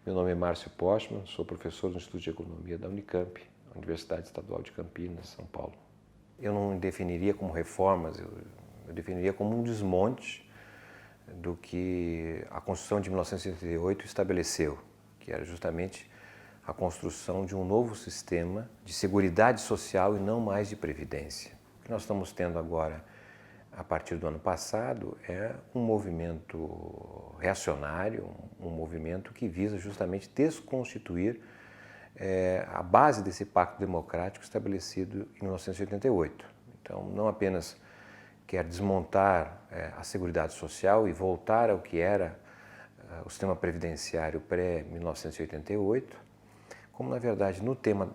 Meu nome é Márcio Postman, sou professor do Instituto de Economia da Unicamp, Universidade Estadual de Campinas, São Paulo. Eu não definiria como reformas, eu definiria como um desmonte do que a Constituição de 1988 estabeleceu, que era justamente a construção de um novo sistema de seguridade social e não mais de previdência. O que nós estamos tendo agora, a partir do ano passado, é um movimento reacionário, um movimento que visa justamente desconstituir a base desse pacto democrático estabelecido em 1988. Então, não apenas quer desmontar a Seguridade Social e voltar ao que era o sistema previdenciário pré-1988, como, na verdade, no tema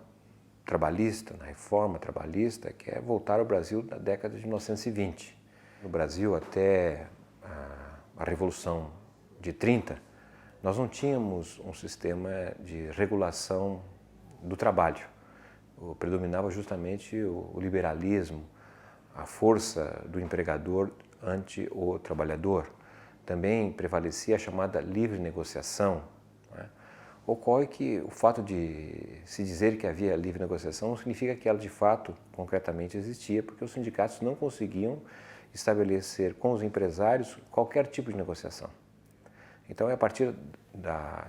trabalhista, na reforma trabalhista, quer voltar ao Brasil da década de 1920. No Brasil, até a Revolução de 30, nós não tínhamos um sistema de regulação do trabalho. Predominava justamente o liberalismo, a força do empregador ante o trabalhador. Também prevalecia a chamada livre negociação. Ocorre que o fato de se dizer que havia livre negociação não significa que ela de fato, concretamente, existia, porque os sindicatos não conseguiam estabelecer com os empresários qualquer tipo de negociação. Então é a partir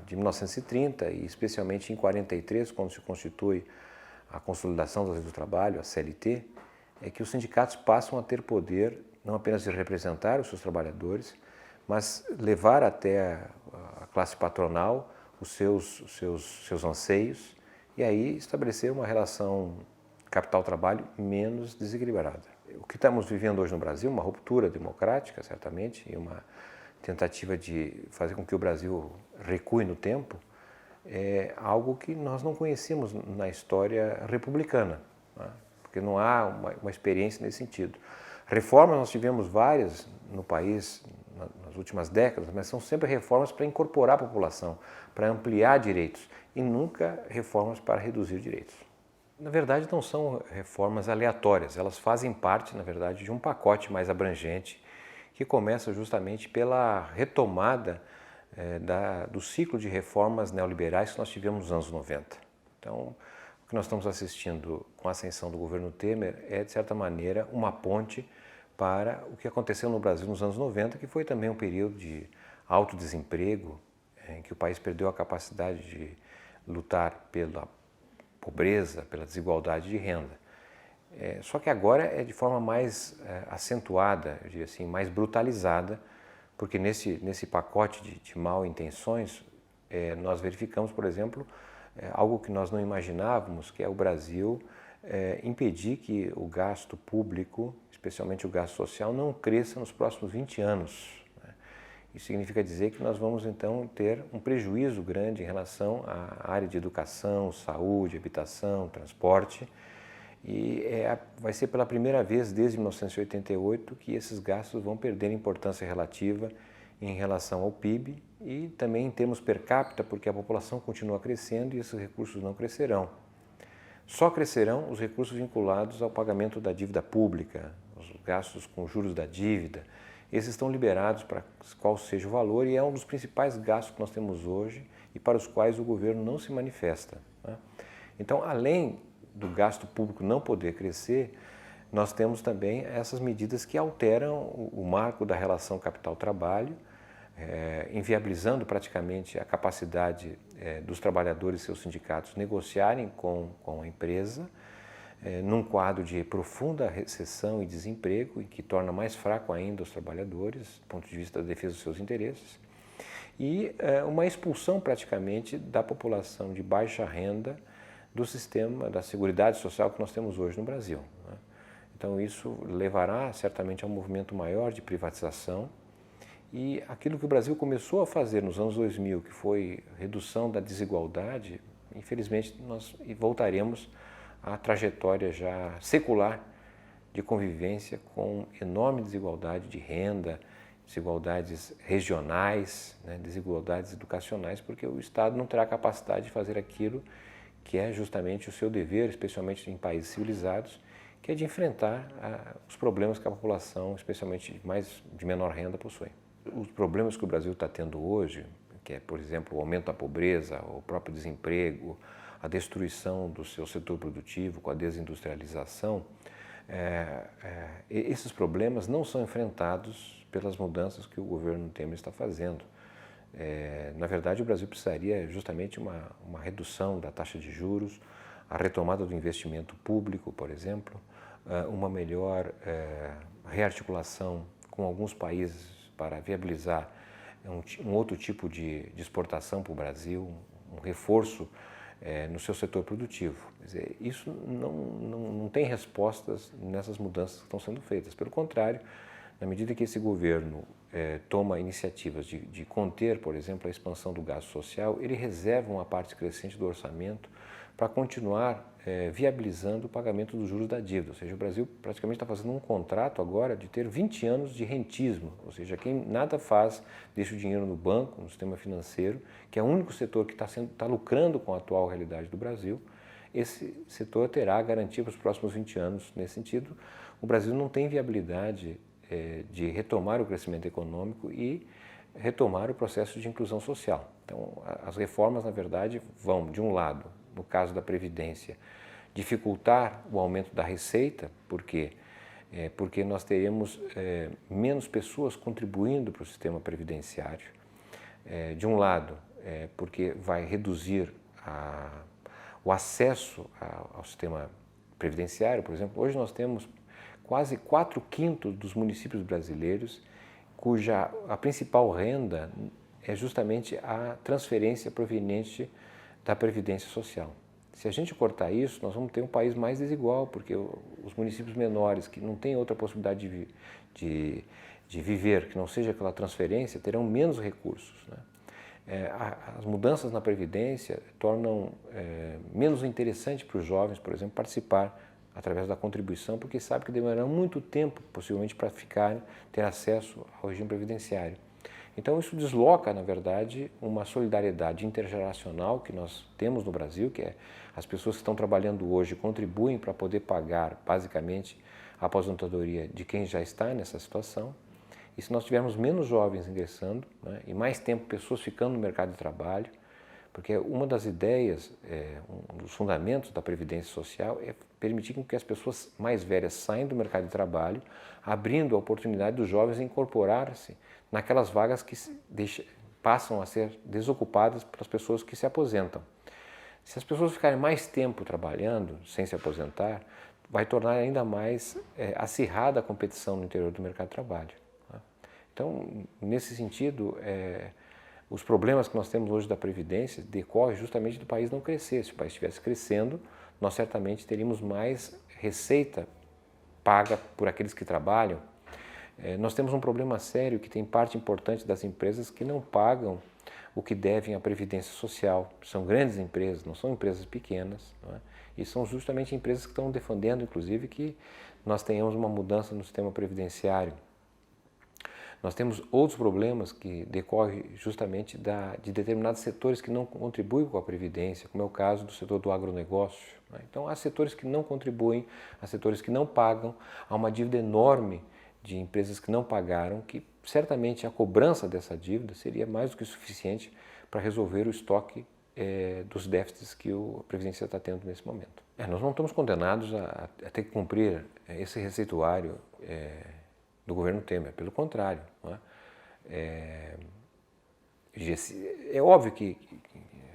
de 1930 e especialmente em 43, quando se constitui a Consolidação das Leis do Trabalho, a CLT, é que os sindicatos passam a ter poder não apenas de representar os seus trabalhadores, mas levar até a classe patronal os seus anseios e aí estabelecer uma relação capital-trabalho menos desequilibrada. O que estamos vivendo hoje no Brasil, uma ruptura democrática, certamente, e uma tentativa de fazer com que o Brasil recue no tempo, é algo que nós não conhecemos na história republicana, né? Porque não há uma experiência nesse sentido. Reformas nós tivemos várias no país nas últimas décadas, mas são sempre reformas para incorporar a população, para ampliar direitos, e nunca reformas para reduzir direitos. Na verdade, não são reformas aleatórias, elas fazem parte, na verdade, de um pacote mais abrangente que começa justamente pela retomada do ciclo de reformas neoliberais que nós tivemos nos anos 90. Então, o que nós estamos assistindo com a ascensão do governo Temer é, de certa maneira, uma ponte para o que aconteceu no Brasil nos anos 90, que foi também um período de alto desemprego, em que o país perdeu a capacidade de lutar pela pobreza, pela desigualdade de renda. Só que agora é de forma mais acentuada, eu diria assim, mais brutalizada, porque nesse pacote de mal intenções, nós verificamos, por exemplo, algo que nós não imaginávamos, que é o Brasil impedir que o gasto público, especialmente o gasto social, não cresça nos próximos 20 anos. Isso significa dizer que nós vamos então ter um prejuízo grande em relação à área de educação, saúde, habitação, transporte, e vai ser pela primeira vez desde 1988 que esses gastos vão perder importância relativa em relação ao PIB e também em termos per capita, porque a população continua crescendo e esses recursos não crescerão. Só crescerão os recursos vinculados ao pagamento da dívida pública, os gastos com juros da dívida. Esses estão liberados para qual seja o valor e é um dos principais gastos que nós temos hoje e para os quais o governo não se manifesta, né? Então, além do gasto público não poder crescer, nós temos também essas medidas que alteram o marco da relação capital-trabalho, inviabilizando praticamente a capacidade dos trabalhadores e seus sindicatos negociarem com a empresa, num quadro de profunda recessão e desemprego, e que torna mais fraco ainda os trabalhadores, do ponto de vista da defesa dos seus interesses, e uma expulsão praticamente da população de baixa renda do sistema da Seguridade Social que nós temos hoje no Brasil, né? Então isso levará certamente a um movimento maior de privatização e aquilo que o Brasil começou a fazer nos anos 2000, que foi redução da desigualdade, infelizmente nós voltaremos à trajetória já secular de convivência com enorme desigualdade de renda, desigualdades regionais, né, desigualdades educacionais, porque o Estado não terá capacidade de fazer aquilo que é justamente o seu dever, especialmente em países civilizados, que é de enfrentar os problemas que a população, especialmente de menor renda, possui. Os problemas que o Brasil está tendo hoje, que é, por exemplo, o aumento da pobreza, o próprio desemprego, a destruição do seu setor produtivo com a desindustrialização, esses problemas não são enfrentados pelas mudanças que o governo Temer está fazendo. Na verdade, o Brasil precisaria justamente uma redução da taxa de juros, a retomada do investimento público, por exemplo, uma melhor rearticulação com alguns países para viabilizar um outro tipo de exportação para o Brasil, um reforço no seu setor produtivo. Quer dizer, isso não tem respostas nessas mudanças que estão sendo feitas. Pelo contrário, na medida que esse governo toma iniciativas de conter, por exemplo, a expansão do gasto social, ele reserva uma parte crescente do orçamento para continuar viabilizando o pagamento dos juros da dívida. Ou seja, o Brasil praticamente está fazendo um contrato agora de ter 20 anos de rentismo, ou seja, quem nada faz deixa o dinheiro no banco, no sistema financeiro, que é o único setor que está lucrando com a atual realidade do Brasil. Esse setor terá garantia para os próximos 20 anos. Nesse sentido, o Brasil não tem viabilidade de retomar o crescimento econômico e retomar o processo de inclusão social. Então, as reformas, na verdade, vão, de um lado, no caso da Previdência, dificultar o aumento da receita, porque nós teremos menos pessoas contribuindo para o sistema previdenciário. De um lado, porque vai reduzir o acesso ao sistema previdenciário. Por exemplo, hoje nós temos quase 4/5 dos municípios brasileiros cuja a principal renda é justamente a transferência proveniente da Previdência Social. Se a gente cortar isso, nós vamos ter um país mais desigual, porque os municípios menores, que não têm outra possibilidade de viver, que não seja aquela transferência, terão menos recursos, né? As mudanças na Previdência tornam menos interessante para os jovens, por exemplo, participar através da contribuição, porque sabe que demorarão muito tempo, possivelmente, para ter acesso ao regime previdenciário. Então, isso desloca, na verdade, uma solidariedade intergeracional que nós temos no Brasil, que é as pessoas que estão trabalhando hoje contribuem para poder pagar, basicamente, a aposentadoria de quem já está nessa situação. E se nós tivermos menos jovens ingressando, né, e mais tempo pessoas ficando no mercado de trabalho, porque uma das ideias, um dos fundamentos da Previdência Social é permitir que as pessoas mais velhas saiam do mercado de trabalho, abrindo a oportunidade dos jovens incorporar-se naquelas vagas que passam a ser desocupadas pelas pessoas que se aposentam. Se as pessoas ficarem mais tempo trabalhando sem se aposentar, vai tornar ainda mais acirrada a competição no interior do mercado de trabalho, né? Então, nesse sentido, os problemas que nós temos hoje da Previdência decorrem justamente do país não crescer. Se o país estivesse crescendo, nós certamente teríamos mais receita paga por aqueles que trabalham. Nós temos um problema sério que tem parte importante das empresas que não pagam o que devem à Previdência Social. São grandes empresas, não são empresas pequenas, não é? E são justamente empresas que estão defendendo, inclusive, que nós tenhamos uma mudança no sistema previdenciário. Nós temos outros problemas que decorrem justamente de determinados setores que não contribuem com a Previdência, como é o caso do setor do agronegócio, né? Então, há setores que não contribuem, há setores que não pagam, há uma dívida enorme de empresas que não pagaram, que certamente a cobrança dessa dívida seria mais do que suficiente para resolver o estoque dos déficits que a Previdência está tendo nesse momento. Nós não estamos condenados a ter que cumprir esse receituário do governo Temer, pelo contrário, não é? É óbvio que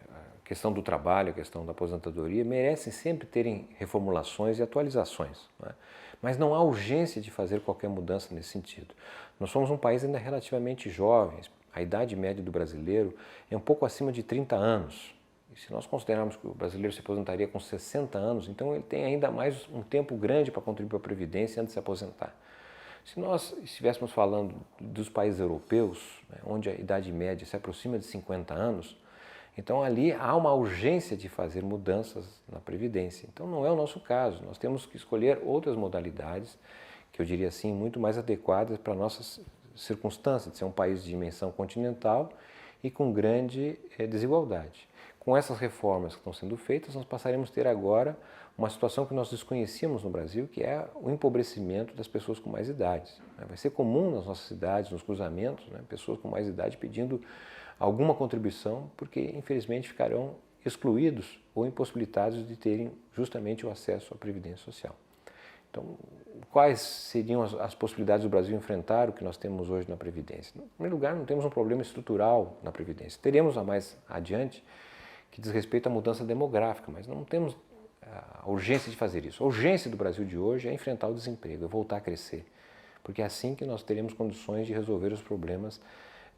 a questão do trabalho, a questão da aposentadoria merecem sempre terem reformulações e atualizações, não é? Mas não há urgência de fazer qualquer mudança nesse sentido. Nós somos um país ainda relativamente jovem, a idade média do brasileiro é um pouco acima de 30 anos. E se nós considerarmos que o brasileiro se aposentaria com 60 anos, então ele tem ainda mais um tempo grande para contribuir para a Previdência antes de se aposentar. Se nós estivéssemos falando dos países europeus, né, onde a idade média se aproxima de 50 anos, então ali há uma urgência de fazer mudanças na Previdência. Então não é o nosso caso, nós temos que escolher outras modalidades, que eu diria assim, muito mais adequadas para a nossa circunstância, de ser um país de dimensão continental e com grande desigualdade. Com essas reformas que estão sendo feitas, nós passaremos a ter agora uma situação que nós desconhecíamos no Brasil, que é o empobrecimento das pessoas com mais idade. Vai ser comum nas nossas cidades, nos cruzamentos, né, pessoas com mais idade pedindo alguma contribuição, porque infelizmente ficarão excluídos ou impossibilitados de terem justamente o acesso à Previdência Social. Então, quais seriam as possibilidades do Brasil enfrentar o que nós temos hoje na Previdência? Em primeiro lugar, não temos um problema estrutural na Previdência. Teremos a mais adiante que diz respeito à mudança demográfica, mas não temos a urgência de fazer isso. A urgência do Brasil de hoje é enfrentar o desemprego, é voltar a crescer, porque é assim que nós teremos condições de resolver os problemas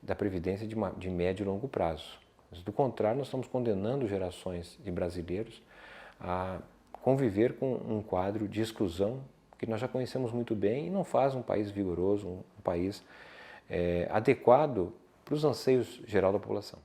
da Previdência de médio e longo prazo. Mas, do contrário, nós estamos condenando gerações de brasileiros a conviver com um quadro de exclusão que nós já conhecemos muito bem e não faz um país vigoroso, um país adequado para os anseios geral da população.